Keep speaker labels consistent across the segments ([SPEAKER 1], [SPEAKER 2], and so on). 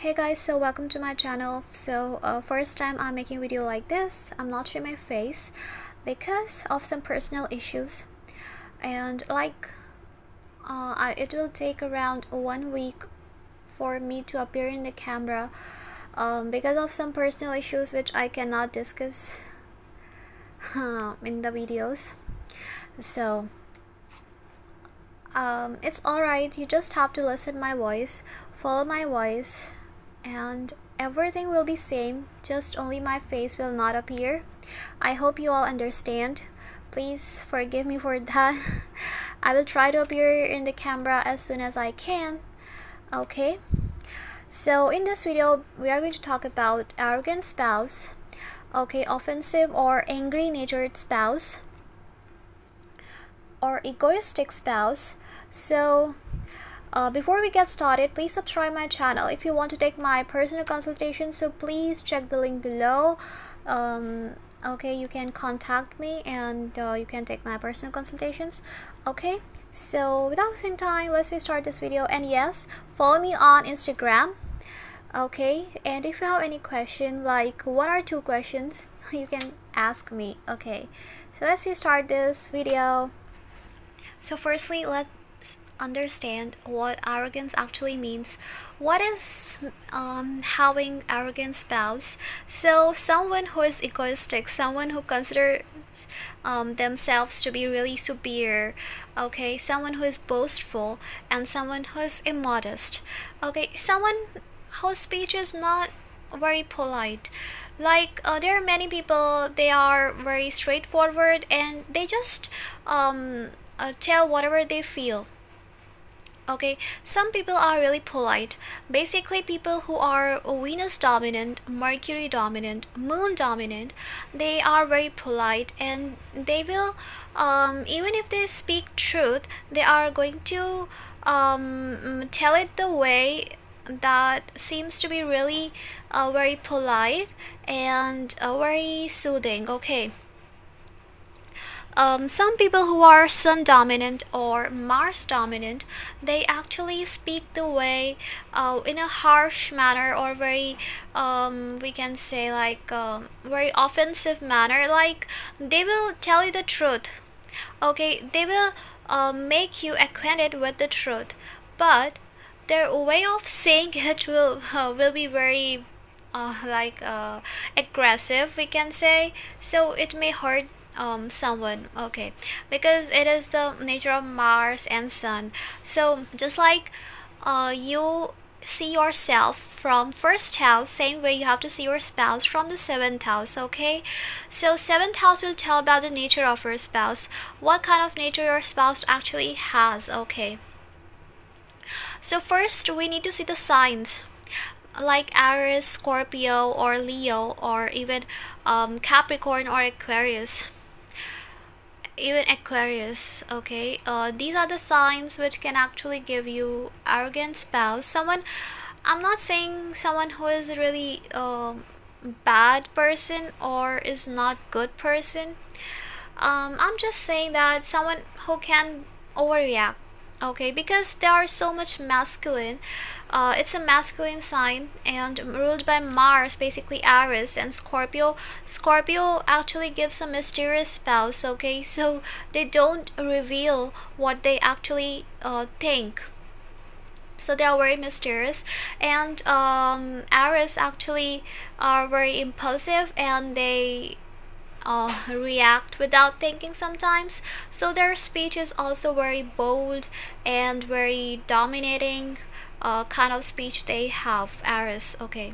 [SPEAKER 1] Hey guys, so welcome to my channel. First time I'm making a video like this. I'm not showing my face because of some personal issues, and it will take around 1 week for me to appear in the camera because of some personal issues which I cannot discuss in the videos. So it's alright, you just have to listen my voice, follow my voice, and everything will be same, just only my face will not appear. I hope you all understand. Please forgive me for that. I will try to appear in the camera as soon as I can. Okay, so in this video we are going to talk about arrogant spouse, okay, offensive or angry natured spouse, or egoistic spouse. So before we get started, please subscribe my channel. If you want to take my personal consultation, so please check the link below. Okay, you can contact me and you can take my personal consultations. Okay, so without wasting time, let's start this video. And yes, follow me on Instagram. Okay, and if you have any question, like 1 or 2 questions, you can ask me. Okay, so let's start this video. So firstly, let's understand what arrogance actually means. What is having arrogant spouse? So someone who is egoistic, someone who considers themselves to be really superior, okay, someone who is boastful, and someone who is immodest, okay, someone whose speech is not very polite. Like there are many people, they are very straightforward and they just tell whatever they feel. Okay, some people are really polite. Basically, people who are Venus dominant, Mercury dominant, Moon dominant, they are very polite, and they will, even if they speak truth, they are going to tell it the way that seems to be really very polite and very soothing. Okay. Some people who are Sun dominant or Mars dominant, they actually speak the way in a harsh manner, or very we can say like very offensive manner. Like they will tell you the truth. Okay, they will make you acquainted with the truth, but their way of saying it will be very aggressive, we can say. So it may hurt someone, okay, because it is the nature of Mars and Sun. So just like you see yourself from first house, same way you have to see your spouse from the 7th house. Okay, so 7th house will tell about the nature of your spouse, what kind of nature your spouse actually has. Okay, so first we need to see the signs like Aries, Scorpio, or Leo, or even Capricorn or Aquarius. Even Aquarius. Okay, these are the signs which can actually give you arrogant spouse. Someone, I'm not saying someone who is really bad person or is not good person. I'm just saying that someone who can overreact. Okay, because they are so much masculine. It's a masculine sign and ruled by Mars, basically Aries and Scorpio. Scorpio actually gives a mysterious spouse. Okay, so they don't reveal what they actually think, so they are very mysterious. And Aries actually are very impulsive, and they react without thinking sometimes. So their speech is also very bold and very dominating kind of speech they have, Aries. Okay,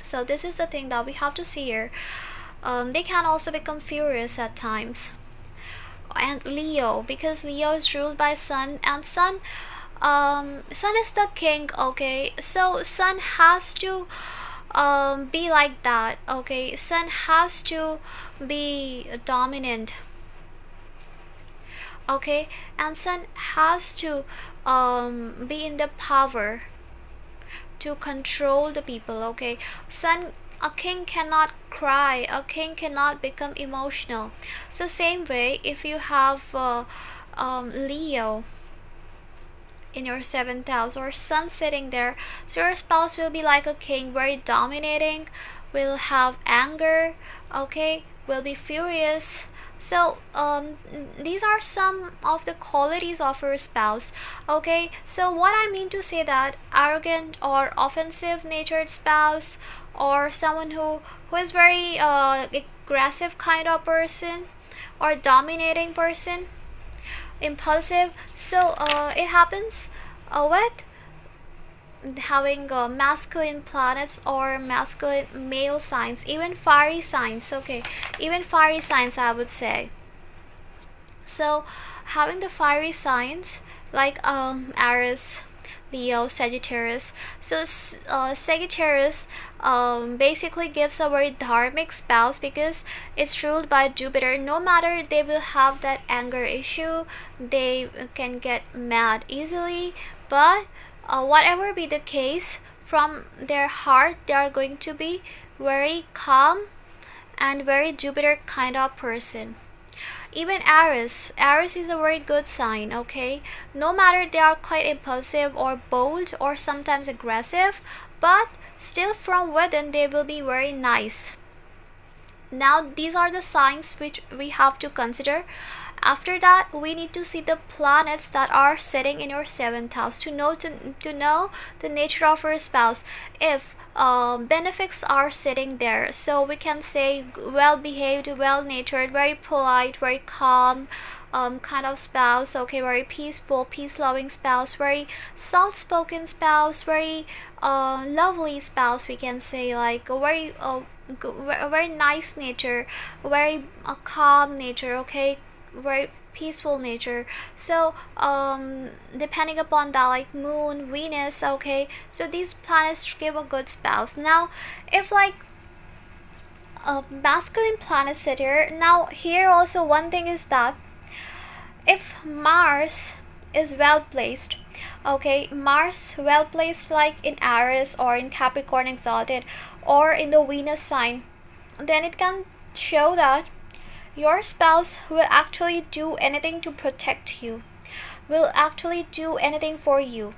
[SPEAKER 1] so this is the thing that we have to see here. They can also become furious at times. And Leo, because Leo is ruled by Sun, and Sun is the king. Okay, so Sun has to be like that. Okay, Sun has to be dominant. Okay, and Sun has to be in the power to control the people. Okay, Sun, a king cannot cry, a king cannot become emotional. So same way, if you have Leo, in your seventh house or sun sitting there, so your spouse will be like a king, very dominating, will have anger, okay, will be furious. So these are some of the qualities of your spouse. Okay, so what I mean to say that arrogant or offensive natured spouse, or someone who is very aggressive kind of person, or dominating person, impulsive. So it happens with having masculine planets or masculine male signs, even fiery signs. Okay, even fiery signs, I would say. So having the fiery signs like Aries, Leo, Sagittarius. So Sagittarius basically gives a very dharmic spouse because it's ruled by Jupiter. No matter, they will have that anger issue, they can get mad easily, but whatever be the case, from their heart they are going to be very calm and very Jupiter kind of person. Even Aries is a very good sign. Okay, no matter they are quite impulsive or bold or sometimes aggressive, but still from within they will be very nice. Now these are the signs which we have to consider. After that, we need to see the planets that are sitting in your seventh house to know the nature of your spouse. If benefics are sitting there, so we can say well behaved, well natured, very polite, very calm kind of spouse. Okay, very peaceful, peace loving spouse, very soft spoken spouse, very lovely spouse, we can say, like a very nice nature, very calm nature. Okay, very peaceful nature. So depending upon that, like moon, Venus. Okay, so these planets give a good spouse. Now if like a masculine planet sit here, now here also one thing is that if Mars is well placed, okay, Mars well placed like in Aries or in Capricorn exalted or in the Venus sign, then it can show that your spouse will actually do anything to protect you, will actually do anything for you.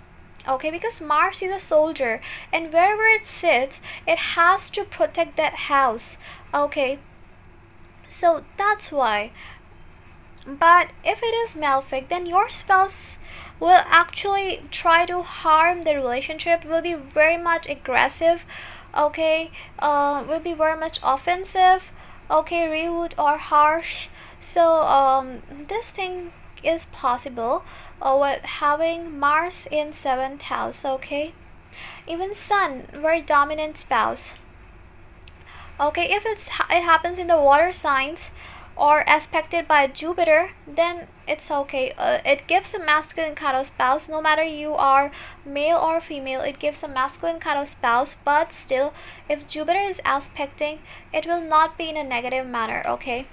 [SPEAKER 1] Okay, because Mars is a soldier, and wherever it sits, it has to protect that house. Okay, so that's why. But if it is malefic, then your spouse will actually try to harm the relationship, will be very much aggressive. Okay, will be very much offensive. Okay, rude or harsh. So this thing is possible with having Mars in seventh house. Okay, even Sun, very dominant spouse. Okay, if it happens in the water signs or aspected by Jupiter, then it's okay. It gives a masculine kind of spouse. No matter you are male or female, it gives a masculine kind of spouse. But still, if Jupiter is aspecting, it will not be in a negative manner. Okay,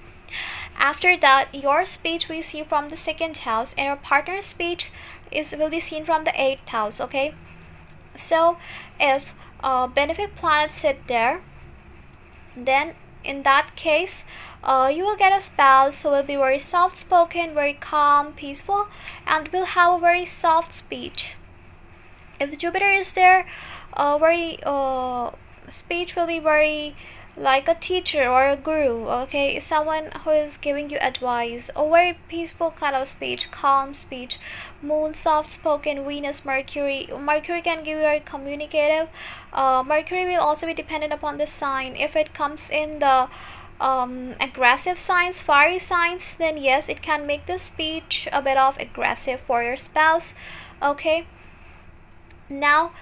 [SPEAKER 1] after that, your speech we see from the second house, and your partner's speech will be seen from the eighth house. Okay, so if benefic planets sit there, then in that case you will get a spouse who will be very soft spoken, very calm, peaceful, and will have a very soft speech. If Jupiter is there, very speech will be very like a teacher or a guru. Okay, someone who is giving you advice. A very peaceful kind of speech, calm speech. Moon, soft spoken. Venus, Mercury can give you very communicative. Mercury will also be dependent upon the sign. If it comes in the aggressive signs, fiery signs, then yes, it can make the speech a bit of aggressive for your spouse. Okay, now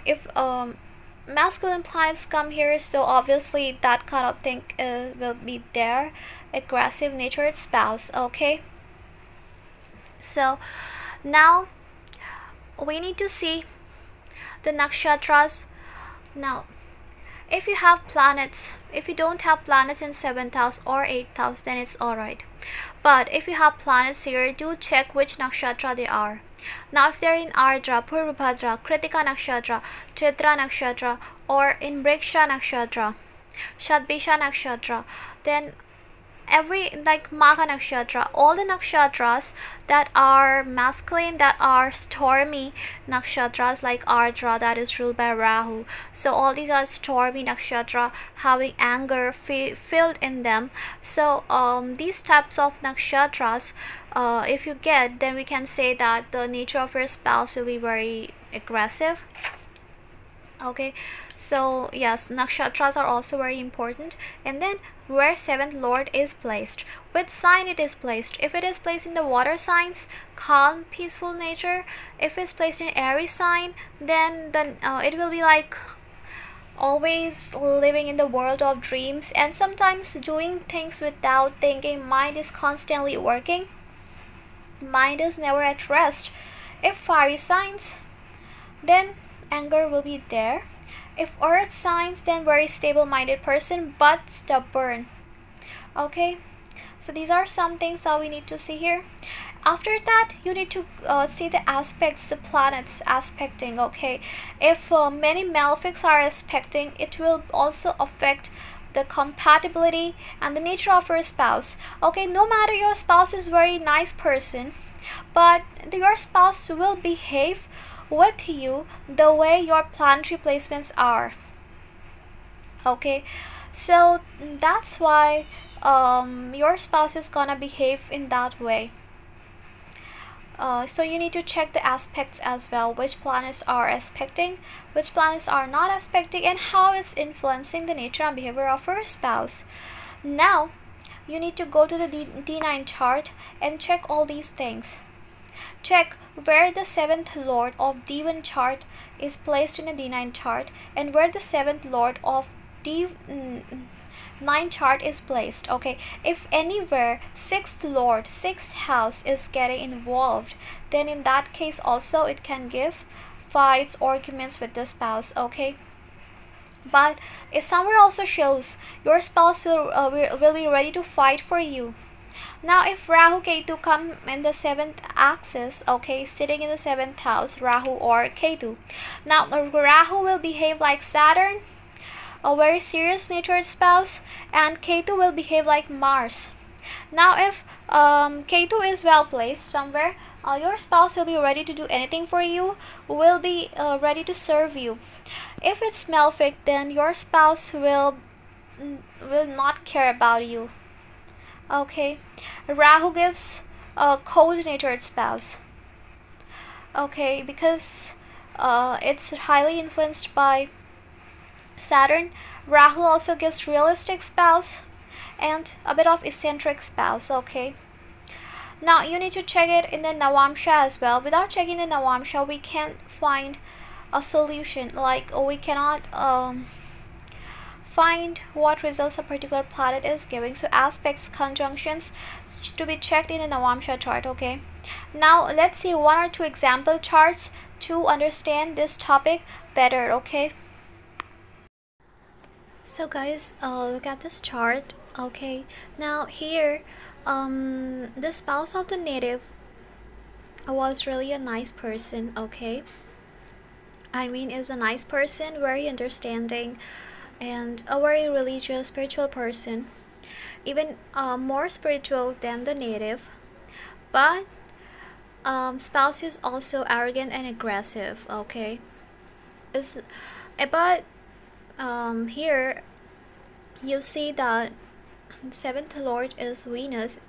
[SPEAKER 1] if masculine planets come here, so obviously that kind of thing will be there, aggressive natured spouse. Okay, so now we need to see the nakshatras. Now if you have planets, if you don't have planets in 7th house or 8th house, then it's alright. But if you have planets here, do check which nakshatra they are. Now if they're in Ardra, Purvabhadra, Kritika nakshatra, Chitra nakshatra, or in Mriksha nakshatra, Shadbisha nakshatra, then every like Magha Nakshatra, all the nakshatras that are masculine, that are stormy nakshatras, like Ardra, that is ruled by Rahu. So all these are stormy nakshatra, having anger filled in them. So these types of nakshatras, if you get, then we can say that the nature of your spouse will be very aggressive. Okay, so yes, nakshatras are also very important. And then where seventh lord is placed, which sign it is placed. If it is placed in the water signs, calm, peaceful nature. If it's placed in Aries sign, then it will be like always living in the world of dreams, and sometimes doing things without thinking. Mind is constantly working, mind is never at rest. If fiery signs, then anger will be there. If earth signs, then very stable minded person but stubborn. Okay, so these are some things that we need to see here. After that, you need to see the aspects, the planets aspecting. Okay, if many malefics are aspecting, it will also affect the compatibility and the nature of your spouse. Okay, no matter your spouse is very nice person, but your spouse will behave with you the way your planetary placements are. Okay, so that's why your spouse is gonna behave in that way. So you need to check the aspects as well, which planets are aspecting, which planets are not aspecting, and how it's influencing the nature and behavior of your spouse. Now you need to go to the D9 chart and check all these things. Check where the seventh lord of D1 chart is placed in a D9 chart, and where the seventh lord of D9 chart is placed. Okay, if anywhere sixth lord, sixth house is getting involved, then in that case also it can give fights, arguments with the spouse. Okay, but if somewhere also shows your spouse will be ready to fight for you. Now if Rahu Ketu come in the 7th axis, okay, sitting in the 7th house, Rahu or Ketu. Now Rahu will behave like Saturn, a very serious natured spouse, and Ketu will behave like Mars. Now if Ketu is well placed somewhere, your spouse will be ready to do anything for you, will be ready to serve you. If it's malefic, then your spouse will not care about you. Okay, Rahu gives a cold-natured spouse. Okay, because it's highly influenced by Saturn. Rahu also gives realistic spouse and a bit of eccentric spouse. Okay, now you need to check it in the Navamsha as well. Without checking the Navamsha, we can't find a solution. Like we cannot find what results a particular planet is giving. So aspects, conjunctions to be checked in a Navamsha chart. Okay, now let's see one or two example charts to understand this topic better. Okay, so guys, look at this chart. Okay, now here the spouse of the native was really a nice person. Okay, I mean, is a nice person, very understanding, and a very religious, spiritual person, even more spiritual than the native. But spouse is also arrogant and aggressive. Okay, but here you see that seventh lord is Venus,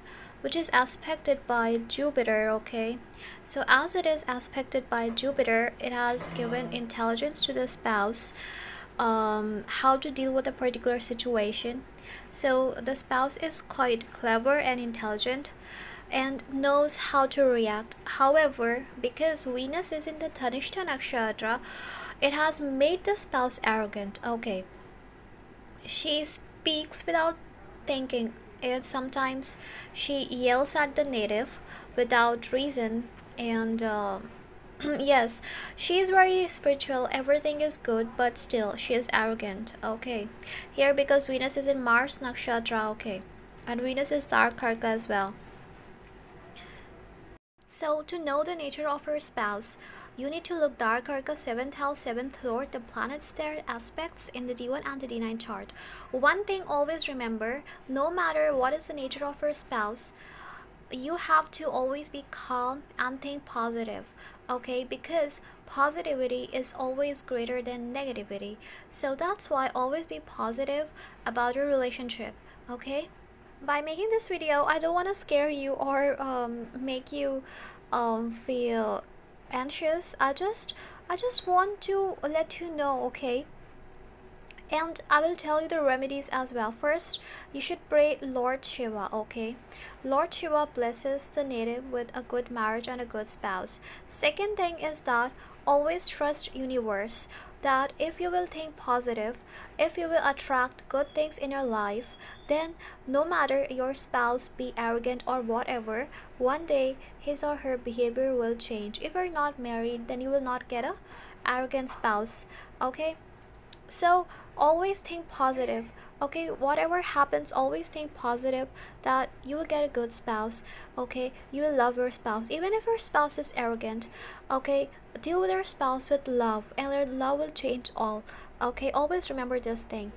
[SPEAKER 1] which is aspected by Jupiter. Okay, so as it is aspected by Jupiter, it has given intelligence to the spouse, how to deal with a particular situation. So the spouse is quite clever and intelligent and knows how to react. However, because Venus is in the Dhanishta Nakshatra, it has made the spouse arrogant. Okay, she speaks without thinking, and sometimes she yells at the native without reason, and yes, she is very spiritual, everything is good, but still she is arrogant. Okay, here because Venus is in Mars Nakshatra. Okay, and Venus is Sarkarka as well. So to know the nature of her spouse, You need to look darker because 7th house, 7th lord, the planets there aspects in the D1 and the D9 chart. One thing always remember, no matter what is the nature of your spouse, you have to always be calm and think positive, okay? Because positivity is always greater than negativity. So that's why always be positive about your relationship, okay? By making this video, I don't want to scare you or make you feel anxious. I just want to let you know, okay? And I will tell you the remedies as well. First, you should pray Lord Shiva, okay? Lord Shiva blesses the native with a good marriage and a good spouse. Second thing is that always trust universe, that if you will think positive, if you will attract good things in your life, then no matter your spouse be arrogant or whatever, one day his or her behavior will change. If you're not married, then you will not get a arrogant spouse, okay? So always think positive, okay? Whatever happens, always think positive, that you will get a good spouse, okay? You will love your spouse even if your spouse is arrogant, okay? Deal with your spouse with love and your love will change all, okay? Always remember this thing.